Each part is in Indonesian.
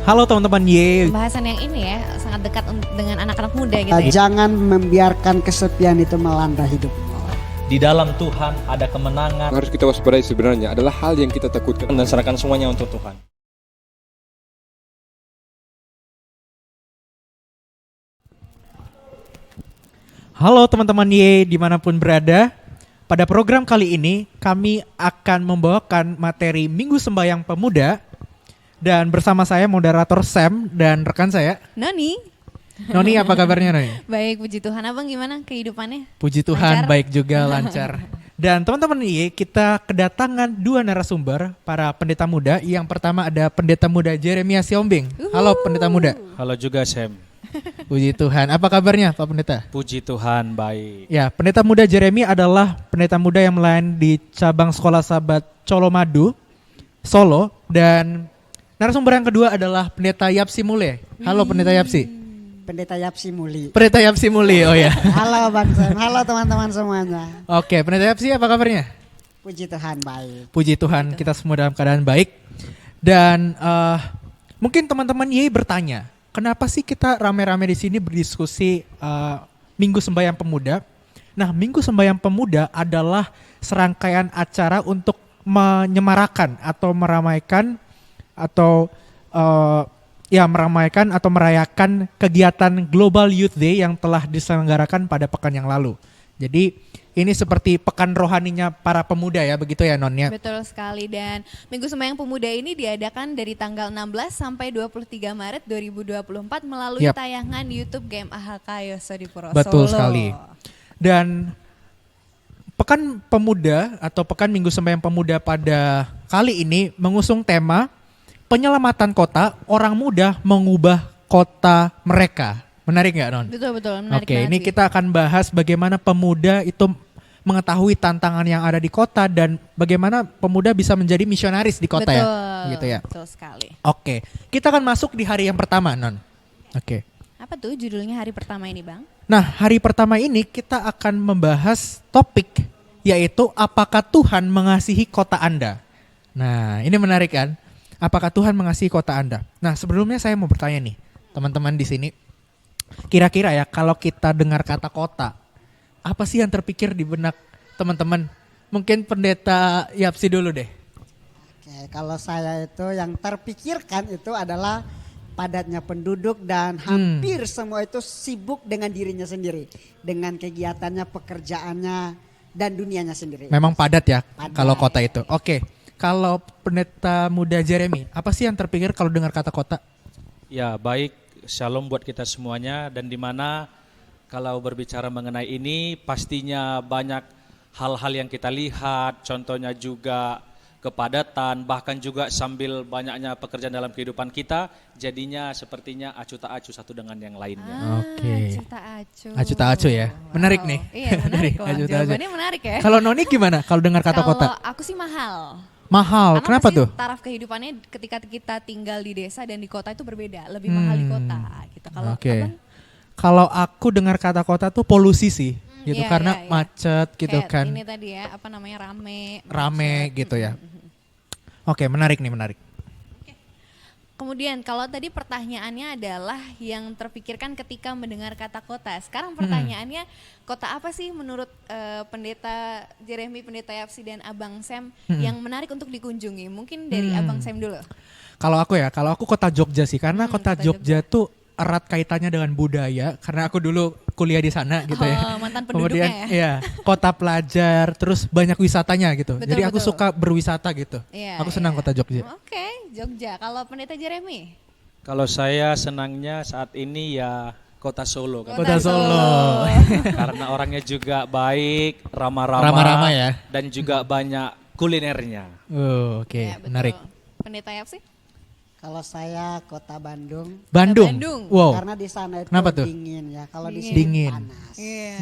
Halo teman-teman Ye. Pembahasan yang ini ya sangat dekat dengan anak-anak muda gitu ya. Jangan membiarkan kesepian itu melanda hidup. Di dalam Tuhan ada kemenangan. Harus kita waspadai sebenarnya adalah hal yang kita takutkan Dan serahkan semuanya untuk Tuhan. Halo teman-teman Ye dimanapun berada. Pada program kali ini kami akan membawakan materi Minggu Sembahyang Pemuda. Dan bersama saya moderator Sam dan rekan saya Noni. Noni, apa kabarnya Noni? Baik, puji Tuhan. Abang gimana kehidupannya? Puji Tuhan Lancar? baik juga lancar. Dan teman-teman Ye, kita kedatangan dua narasumber para pendeta muda. Yang pertama ada pendeta muda Jeremia Siombing. Halo pendeta muda. Halo juga Sam. Puji Tuhan. Apa kabarnya Pak Pendeta? Puji Tuhan baik. Ya, pendeta muda Jeremy adalah pendeta muda yang melayani di cabang Sekolah Sahabat Colomadu, Solo. Dan narasumber yang kedua adalah pendeta Yapsi Mule. Halo pendeta Yapsi. Pendeta Yapsi Muli. Pendeta Yapsi Mule, oh ya. Halo Bang Sam, halo teman-teman semuanya. Oke, pendeta Yapsi apa kabarnya? Puji Tuhan baik. Puji Tuhan, kita semua dalam keadaan baik. Dan mungkin teman-teman Ye bertanya, kenapa sih kita rame-rame di sini berdiskusi Minggu Sembahyang Pemuda? Nah, Minggu Sembahyang Pemuda adalah serangkaian acara untuk menyemarakan atau meramaikan atau meramaikan atau merayakan kegiatan Global Youth Day yang telah diselenggarakan pada pekan yang lalu. Jadi ini seperti pekan rohaninya para pemuda ya, begitu ya Non ya? Betul sekali, dan Minggu Sembahyang Pemuda ini diadakan dari tanggal 16 sampai 23 Maret 2024 melalui Yap. tayangan YouTube Game AHK Yosodipuro Betul Solo. sekali. Dan pekan pemuda atau pekan Minggu Sembahyang Pemuda pada kali ini mengusung tema penyelamatan kota, orang muda mengubah kota mereka. Menarik nggak Non? Betul, menarik Oke, banget ini sih. kita akan bahas bagaimana pemuda itu mengetahui tantangan yang ada di kota dan bagaimana pemuda bisa menjadi misionaris di kota ya. Gitu ya. Betul sekali. Oke, kita akan masuk di hari yang pertama Non. Oke. Apa tuh judulnya hari pertama ini Bang? Nah, hari pertama ini kita akan membahas topik yaitu apakah Tuhan mengasihi kota Anda. Nah, ini menarik kan? Apakah Tuhan mengasihi kota Anda? Nah, sebelumnya saya mau bertanya nih, teman-teman di sini. Kira-kira ya kalau kita dengar kata kota, apa sih yang terpikir di benak teman-teman? Mungkin pendeta Yapsi dulu deh. Oke, kalau saya itu yang terpikirkan itu adalah padatnya penduduk dan hampir semua itu sibuk dengan dirinya sendiri, dengan kegiatannya, pekerjaannya dan dunianya sendiri. Memang padat ya Padat. kalau kota itu. Oke, kalau pendeta muda Jeremy, apa sih yang terpikir kalau dengar kata kota? Ya baik, shalom buat kita semuanya. Dan di mana kalau berbicara mengenai ini pastinya banyak hal-hal yang kita lihat. Contohnya juga kepadatan, bahkan juga sambil banyaknya pekerjaan dalam kehidupan kita, jadinya sepertinya acu tak acu satu dengan yang lainnya. Oke. Acu tak acu. Acu tak acu ya. Menarik nih. Iya, menarik loh. Acu tak acu. Jawabannya menarik ya. Kalau Noni gimana kalau dengar kata Kalau kota? aku sih mahal. Mahal. Karena Kenapa pasti tuh? taraf kehidupannya ketika kita tinggal di desa dan di kota itu berbeda, lebih mahal di kota gitu. Kalau Oke. Abang, Kalau aku dengar kata kota tuh polusi sih, gitu iya, karena iya, iya. macet gitu kayak kan, ini tadi ya, apa namanya, rame gitu ya. Oke, menarik nih, menarik. Kemudian kalau tadi pertanyaannya adalah yang terpikirkan ketika mendengar kata kota. Sekarang pertanyaannya, kota apa sih menurut pendeta Jeremy, pendeta Yapsi dan Abang Sam yang menarik untuk dikunjungi? Mungkin dari Abang Sam dulu. Kalau aku kota Jogja sih, karena kota kota Jogja tuh erat kaitannya dengan budaya, karena aku dulu kuliah di sana gitu ya. Mantan Kemudian penduduknya ya. ya kota pelajar, terus banyak wisatanya gitu. Betul, Jadi aku betul. suka berwisata gitu. Iya, Aku senang iya. kota Jogja. Oke, Jogja. Kalau pendeta Jeremy? Kalau saya senangnya saat ini ya kota Solo kan. Kota Solo. Karena orangnya juga baik, ramah-ramah, Ramah-ramah ya. dan juga banyak kulinernya. Oke, Ya, betul. menarik. Pendeta Yapsi? Kalau saya kota Bandung, Bandung. Bandung. Wow. karena di sana itu Kenapa tuh? dingin ya. Kalau di sini Dingin. panas. Iya.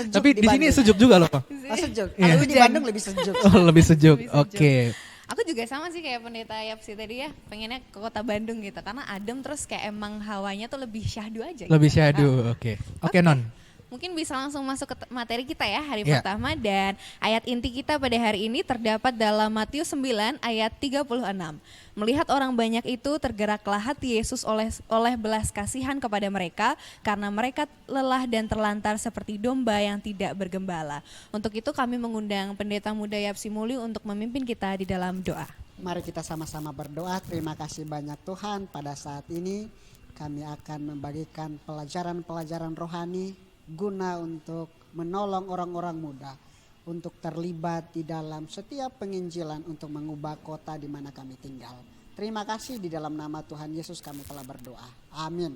Sejuk Tapi di sini Bandung. sejuk juga loh. Oh, sejuk. Iya. Kalau di Bandung lebih sejuk. Oh, lebih sejuk. Lebih sejuk. Oke. Aku juga sama sih kayak pendeta Yapsi tadi ya, pengennya ke kota Bandung gitu karena adem, terus kayak emang hawanya tuh lebih syahdu aja. Lebih gitu. syahdu. Oke. Oke, Non. mungkin bisa langsung masuk ke materi kita ya hari Ya. pertama, dan ayat inti kita pada hari ini terdapat dalam Matius 9 ayat 36. Melihat orang banyak itu, tergeraklah hati Yesus oleh belas kasihan kepada mereka karena mereka lelah dan terlantar seperti domba yang tidak bergembala. Untuk itu kami mengundang Pendeta Muda Yapsi Muli untuk memimpin kita di dalam doa. Mari kita sama-sama berdoa. Terima kasih banyak Tuhan, pada saat ini kami akan membagikan pelajaran-pelajaran rohani guna untuk menolong orang-orang muda untuk terlibat di dalam setiap penginjilan untuk mengubah kota di mana kami tinggal. Terima kasih, di dalam nama Tuhan Yesus kami telah berdoa. Amin.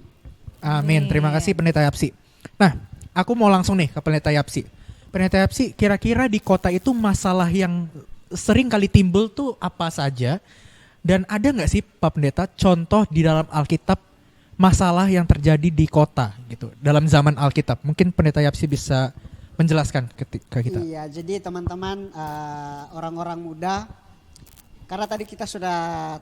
Amin. Terima kasih Pendeta Yapsi. Nah, aku mau langsung nih ke Pendeta Yapsi. Pendeta Yapsi, kira-kira di kota itu masalah yang sering kali timbul tuh apa saja? Dan ada nggak sih Pak Pendeta contoh di dalam Alkitab masalah yang terjadi di kota gitu dalam zaman Alkitab? Mungkin Pendeta Yapsi bisa menjelaskan ke kita. Iya, jadi teman-teman, orang-orang muda, karena tadi kita sudah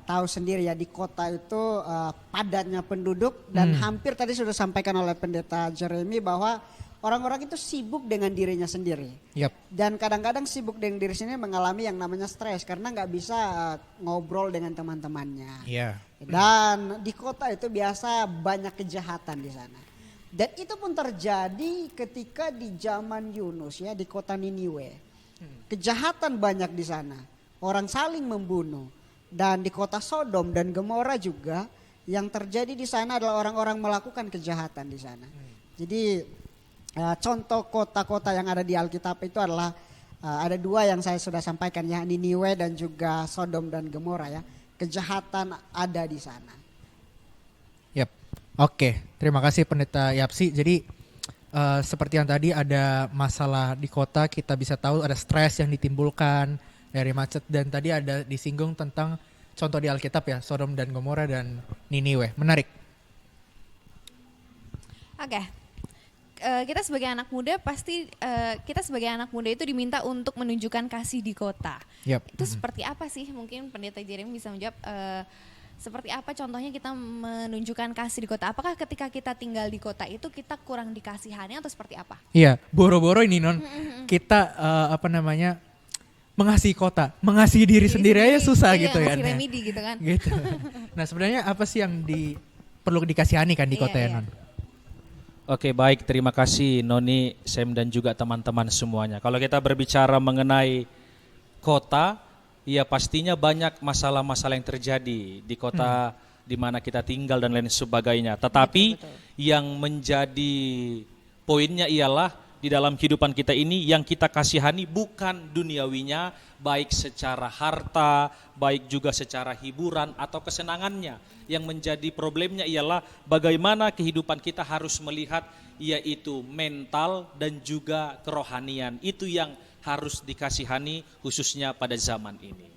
tahu sendiri ya, di kota itu padatnya penduduk dan hampir tadi sudah sampaikan oleh Pendeta Jeremy bahwa orang-orang itu sibuk dengan dirinya sendiri. Yap. Dan kadang-kadang sibuk dengan diri sendiri mengalami yang namanya stres karena nggak bisa ngobrol dengan teman-temannya. Iya. Dan di kota itu biasa banyak kejahatan di sana. Dan itu pun terjadi ketika di zaman Yunus ya, di kota Niniwe. Kejahatan banyak di sana. Orang saling membunuh. Dan di kota Sodom dan Gomora juga yang terjadi di sana adalah orang-orang melakukan kejahatan di sana. Jadi contoh kota-kota yang ada di Alkitab itu adalah ada dua yang saya sudah sampaikan ya, Niniwe dan juga Sodom dan Gomora ya. Kejahatan ada di sana. Yap. Oke, terima kasih Pendeta Yapsi. Jadi seperti yang tadi ada masalah di kota, kita bisa tahu ada stres yang ditimbulkan dari macet, dan tadi ada disinggung tentang contoh di Alkitab ya, Sodom dan Gomora dan Niniwe. Menarik. Oke. Kita sebagai anak muda pasti kita sebagai anak muda itu diminta untuk menunjukkan kasih di kota. Yap. Itu seperti apa sih? Mungkin Pendeta Jeremy bisa menjawab seperti apa contohnya kita menunjukkan kasih di kota? Apakah ketika kita tinggal di kota itu kita kurang dikasihannya atau seperti apa? Iya, boro-boro ini non. Kita mengasihi kota, mengasihi diri sendiri aja susah iya, gitu ya. ngasih remedi gitu kan. Gitu. Nah, sebenarnya apa sih yang perlu dikasihani kan di kota ya, non? Oke, baik, terima kasih Noni, Sam dan juga teman-teman semuanya. Kalau kita berbicara mengenai kota, ya pastinya banyak masalah-masalah yang terjadi di kota di mana kita tinggal dan lain sebagainya. Tetapi yang menjadi poinnya ialah di dalam kehidupan kita ini yang kita kasihani bukan duniawinya, baik secara harta, baik juga secara hiburan atau kesenangannya. Yang menjadi problemnya ialah bagaimana kehidupan kita harus melihat, yaitu mental dan juga kerohanian. Itu yang harus dikasihani khususnya pada zaman ini.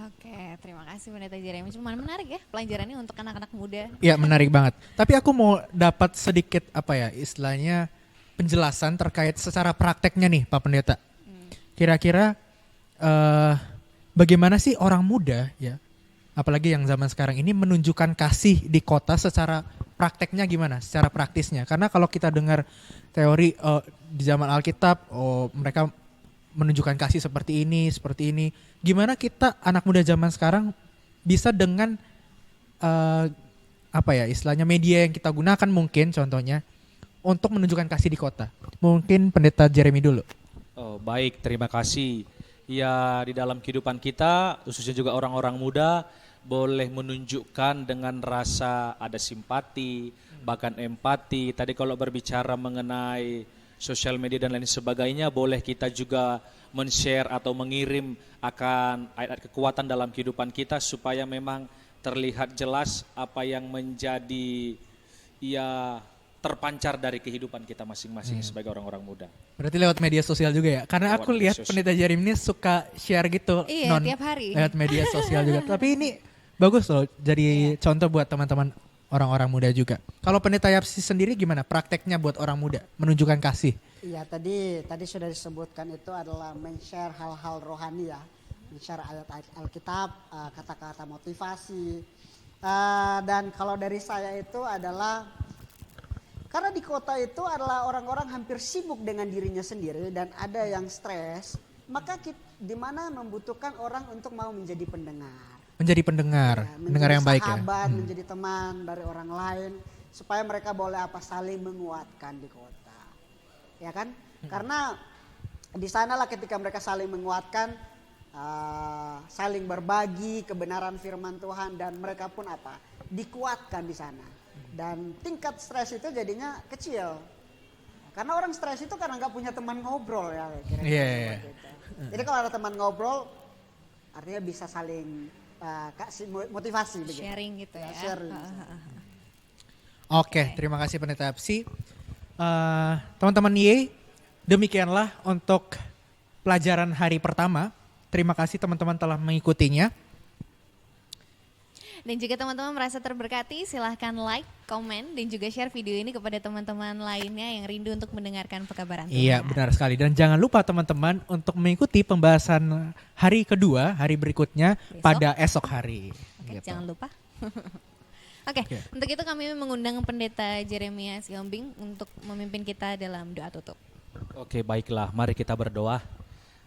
Oke, terima kasih Pendeta Jeremy. Cuman menarik ya pelajarannya untuk anak-anak muda. Iya, menarik banget. Tapi aku mau dapat sedikit istilahnya penjelasan terkait secara prakteknya nih Pak Pendeta. Kira-kira bagaimana sih orang muda ya, apalagi yang zaman sekarang ini menunjukkan kasih di kota secara prakteknya gimana, secara praktisnya? Karena kalau kita dengar teori di zaman Alkitab, mereka menunjukkan kasih seperti ini. Gimana kita anak muda zaman sekarang bisa dengan istilahnya media yang kita gunakan mungkin contohnya untuk menunjukkan kasih di kota? Mungkin Pendeta Jeremy dulu. Oh, baik, terima kasih. Ya, di dalam kehidupan kita, khususnya juga orang-orang muda, boleh menunjukkan dengan rasa ada simpati, bahkan empati. Tadi kalau berbicara mengenai sosial media dan lain sebagainya, boleh kita juga men-share atau mengirim akan ayat kekuatan dalam kehidupan kita supaya memang terlihat jelas apa yang menjadi terpancar dari kehidupan kita masing-masing sebagai orang-orang muda. Berarti lewat media sosial juga ya? Karena Lewat aku media lihat sosial. Pendeta Jeremy ini suka share gitu. Iya, tiap hari. Lewat media sosial juga. Tapi ini bagus loh, jadi contoh buat teman-teman orang-orang muda juga. Kalau Pendeta Yapsi sendiri gimana prakteknya buat orang muda menunjukkan kasih? Iya, tadi sudah disebutkan itu adalah men-share hal-hal rohani ya. Men-share ayat-ayat Alkitab, kata-kata motivasi. Dan kalau dari saya itu adalah Karena di kota itu adalah orang-orang hampir sibuk dengan dirinya sendiri dan ada yang stres, maka di mana membutuhkan orang untuk mau menjadi pendengar. Menjadi pendengar, Ya, pendengar yang baik ya. sahabat, menjadi teman dari orang lain supaya mereka boleh saling menguatkan di kota. Ya kan? Karena di sanalah ketika mereka saling menguatkan, saling berbagi kebenaran firman Tuhan dan mereka pun dikuatkan di sana. Dan tingkat stres itu jadinya kecil. Karena orang stres itu karena nggak punya teman ngobrol ya kira-kira seperti itu. Jadi kalau ada teman ngobrol artinya bisa saling kasih motivasi begitu. Sharing gitu ya. Sharing. Oke, terima kasih Pendeta Apsi. Teman-teman Y, demikianlah untuk pelajaran hari pertama. Terima kasih teman-teman telah mengikutinya. Dan juga teman-teman merasa terberkati, silahkan like, komen, dan juga share video ini kepada teman-teman lainnya yang rindu untuk mendengarkan pekabaran Tuhan. Iya, benar sekali. Dan jangan lupa teman-teman untuk mengikuti pembahasan hari kedua, hari berikutnya Besok. pada esok hari. Oke, Gitu. jangan lupa. Oke, untuk itu kami mengundang Pendeta Jeremia Siombing untuk memimpin kita dalam doa tutup. Oke, baiklah, mari kita berdoa.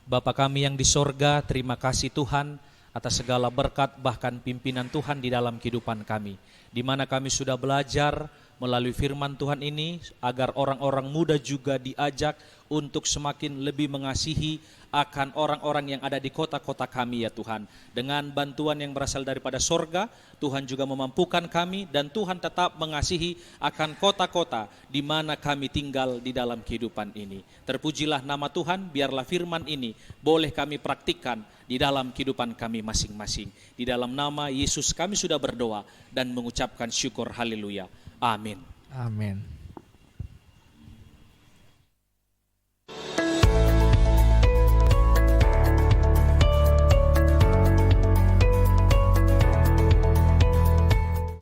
Bapa kami yang di sorga, terima kasih Tuhan atas segala berkat bahkan pimpinan Tuhan di dalam kehidupan kami. Di mana kami sudah belajar melalui firman Tuhan ini agar orang-orang muda juga diajak untuk semakin lebih mengasihi akan orang-orang yang ada di kota-kota kami ya Tuhan. Dengan bantuan yang berasal daripada sorga, Tuhan juga memampukan kami dan Tuhan tetap mengasihi akan kota-kota di mana kami tinggal di dalam kehidupan ini. Terpujilah nama Tuhan, biarlah firman ini boleh kami praktikkan di dalam kehidupan kami masing-masing. Di dalam nama Yesus kami sudah berdoa dan mengucapkan syukur haleluya. Amin. Amin.